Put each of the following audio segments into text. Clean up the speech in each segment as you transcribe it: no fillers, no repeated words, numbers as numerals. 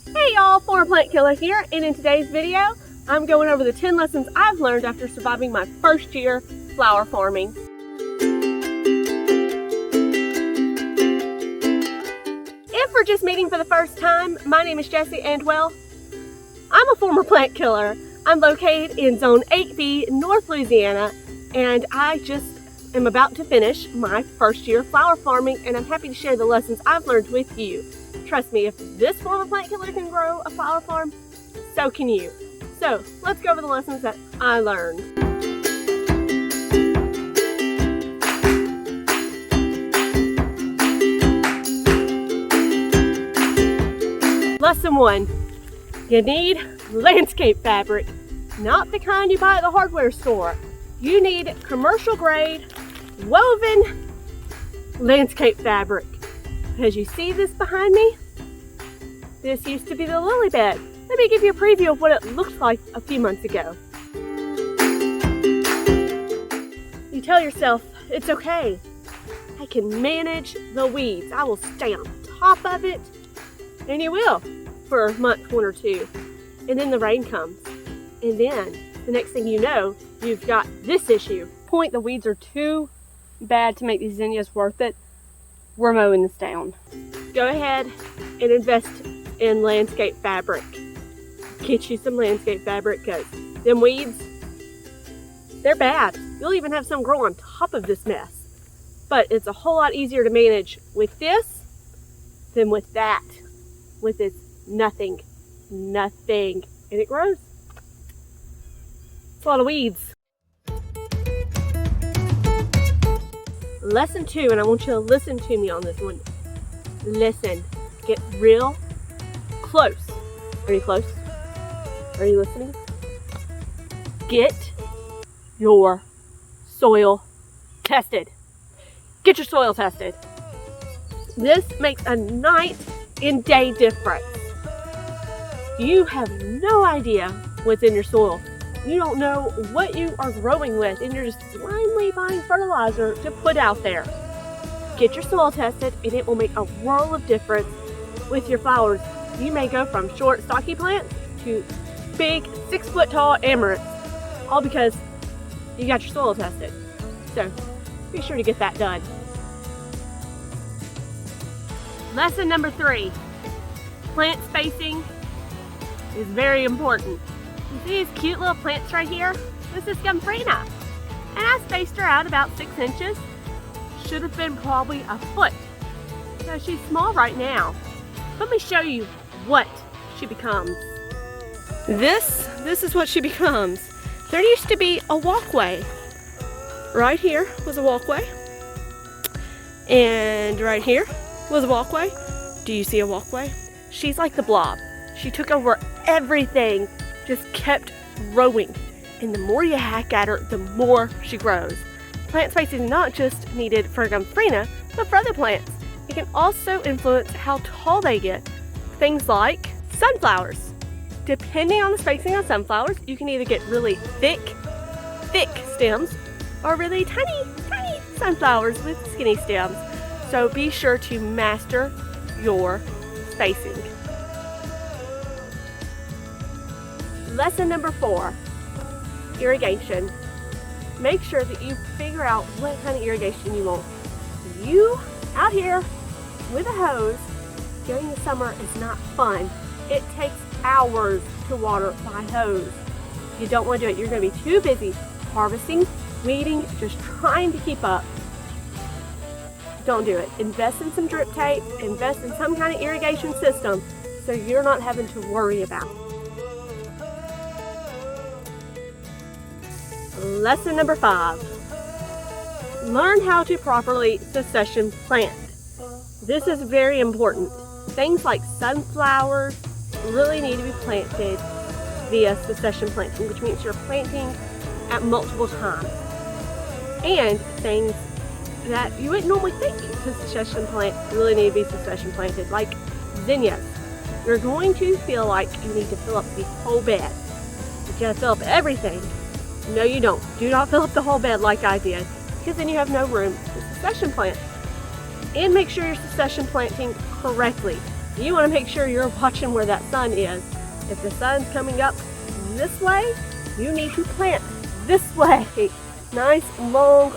Hey y'all, Former Plant Killer here, and in today's video, I'm going over the 10 lessons I've learned after surviving my first year flower farming. If we're just meeting for the first time, my name is Jessie, and well, I'm a former plant killer. I'm located in Zone 8B, North Louisiana, and I just am about to finish my first year flower farming, and I'm happy to share the lessons I've learned with you. Trust me, if this former plant killer can grow a flower farm, so can you. So let's go over the lessons that I learned. Lesson 1, you need landscape fabric, not the kind you buy at the hardware store. You need commercial grade, woven landscape fabric. As you see this behind me, this used to be the lily bed. Let me give you a preview of what it looked like a few months ago. You tell yourself, it's okay. I can manage the weeds. I will stay on top of it. And you will for a month, 1 or 2. And then the rain comes. And then the next thing you know, you've got this issue. The weeds are too bad to make these zinnias worth it. We're mowing this down. Go ahead and invest in landscape fabric. Get you some landscape fabric because them weeds, they're bad. You'll even have some grow on top of this mess. But it's a whole lot easier to manage with this than with that. With this nothing. And it grows. It's a lot of weeds. Lesson 2, and I want you to listen to me on this one. Listen. Get real close. Are you close? Are you listening? Get your soil tested. Get your soil tested. This makes a night and day difference. You have no idea what's in your soil. You don't know what you are growing with, and you're just blindly buying fertilizer to put out there. Get your soil tested, and it will make a world of difference with your flowers. You may go from short, stocky plants to big, 6-foot-tall amaranths, all because you got your soil tested. So be sure to get that done. Lesson number 3, plant spacing is very important. You see these cute little plants right here? This is Gumfrena. And I spaced her out about 6 inches. Should have been probably a foot. So she's small right now. Let me show you what she becomes. This is what she becomes. There used to be a walkway. Right here was a walkway. And right here was a walkway. Do you see a walkway? She's like the blob. She took over everything. Just kept growing, and the more you hack at her, the more she grows. Plant spacing is not just needed for Gumfrena, but for other plants. It can also influence how tall they get. Things like sunflowers. Depending on the spacing on sunflowers, you can either get really thick stems or really tiny sunflowers with skinny stems. So be sure to master your spacing. Lesson number 4, irrigation. Make sure that you figure out what kind of irrigation you want. You out here with a hose during the summer is not fun. It takes hours to water by hose. You don't want to do it. You're going to be too busy harvesting, weeding, just trying to keep up. Don't do it. Invest in some drip tape, invest in some kind of irrigation system so you're not having to worry about it. Lesson number 5, learn how to properly succession plant. This is very important. Things like sunflowers really need to be planted via succession planting, which means you're planting at multiple times. And things that you wouldn't normally think to succession plant really need to be succession planted, like zinnias. You're going to feel like you need to fill up the whole bed. You gotta fill up everything. No, you don't. Do not fill up the whole bed like I did, because then you have no room to succession plant. And make sure you're succession planting correctly. You want to make sure you're watching where that sun is. If the sun's coming up this way, you need to plant this way. Nice long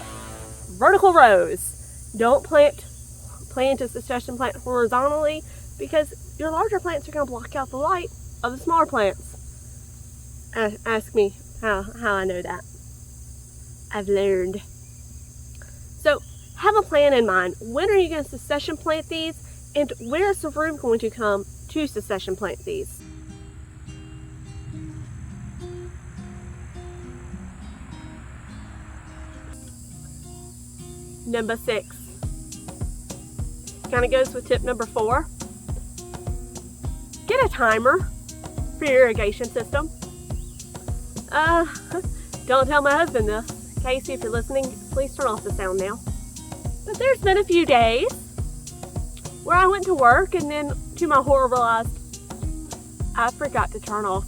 vertical rows. Don't plant a succession plant horizontally, because your larger plants are going to block out the light of the smaller plants. Ask me how I know that. I've learned. So have a plan in mind. When are you going to succession plant these, and where is the room going to come to succession plant these? Number 6. Kind of goes with tip number 4. Get a timer for your irrigation system. Don't tell my husband this. Casey, if you're listening, please turn off the sound now. But there's been a few days where I went to work and then, to my horror, realized I forgot to turn off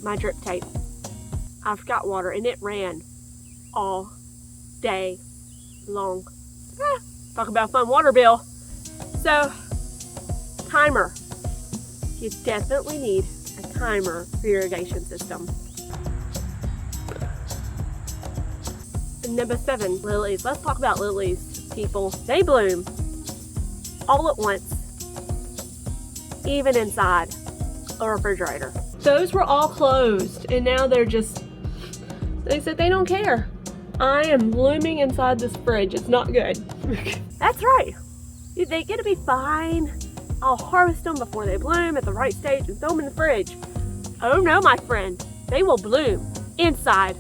my drip tape. I forgot water, and it ran all day long. Talk about a fun water bill. So, timer. You definitely need a timer for your irrigation system. And number 7, lilies. Let's talk about lilies, people. They bloom all at once, even inside a refrigerator. Those were all closed, and now they said they don't care. I am blooming inside this fridge. It's not good. That's right. They're gonna be fine. I'll harvest them before they bloom at the right stage and throw them in the fridge. Oh no, my friend. They will bloom inside.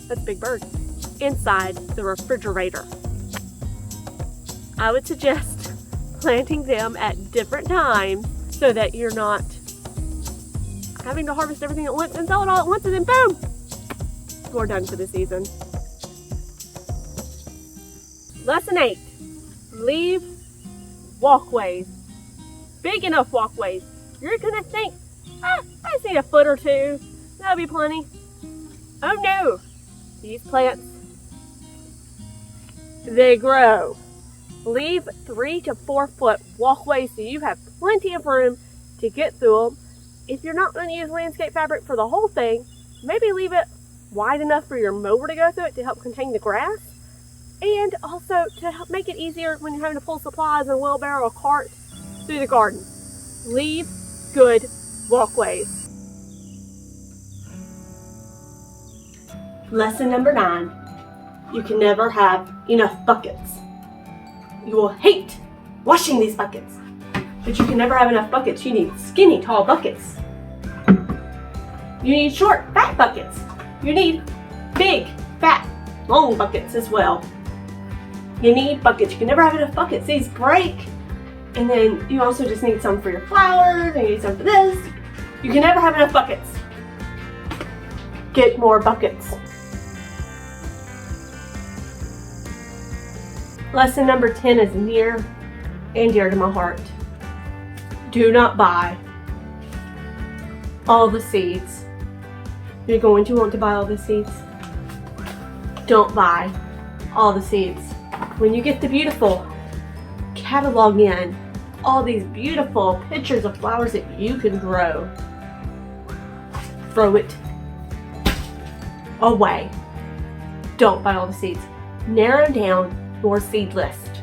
That's a big bird. Inside the refrigerator. I would suggest planting them at different times so that you're not having to harvest everything at once and sell it all at once, and then boom, we're done for the season. Lesson 8, leave walkways. Big enough walkways. You're gonna think, I just need a foot or 2. That'll be plenty. Oh no, these plants, they grow. Leave 3 to 4 foot walkways so you have plenty of room to get through them. If you're not going to use landscape fabric for the whole thing, maybe leave it wide enough for your mower to go through it to help contain the grass, and also to help make it easier when you're having to pull supplies in a wheelbarrow or cart through the garden. Leave good walkways. Lesson number 9. You can never have enough buckets. You will hate washing these buckets, but you can never have enough buckets. You need skinny, tall buckets. You need short, fat buckets. You need big, fat, long buckets as well. You need buckets. You can never have enough buckets. These break. And then you also just need some for your flowers, and you need some for this. You can never have enough buckets. Get more buckets. Lesson number 10 is near and dear to my heart. Do not buy all the seeds. You're going to want to buy all the seeds. Don't buy all the seeds. When you get the beautiful catalog in, all these beautiful pictures of flowers that you can grow, throw it away. Don't buy all the seeds. Narrow down your seed list.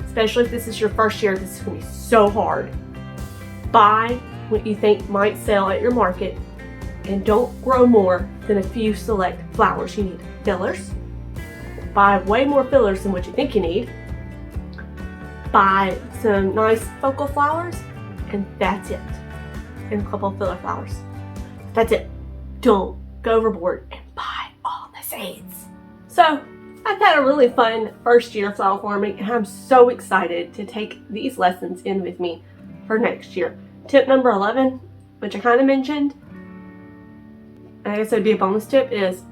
Especially if this is your first year, this is going to be so hard. Buy what you think might sell at your market, and don't grow more than a few select flowers. You need fillers. Buy way more fillers than what you think you need. Buy some nice focal flowers, and that's it. And a couple of filler flowers. That's it. Don't go overboard and buy all the seeds. So, I've had a really fun first year of flower farming, and I'm so excited to take these lessons in with me for next year. Tip number 11, which I kind of mentioned, I guess it would be a bonus tip, is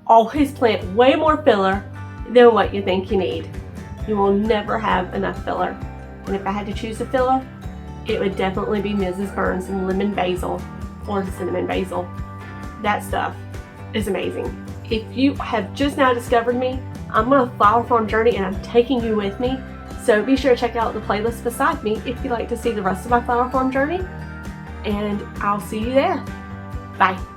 always plant way more filler than what you think you need. You will never have enough filler. And if I had to choose a filler, it would definitely be Mrs. Burns and lemon basil or cinnamon basil. That stuff is amazing. If you have just now discovered me, I'm on a flower farm journey and I'm taking you with me. So be sure to check out the playlist beside me if you'd like to see the rest of my flower farm journey, and I'll see you there. Bye.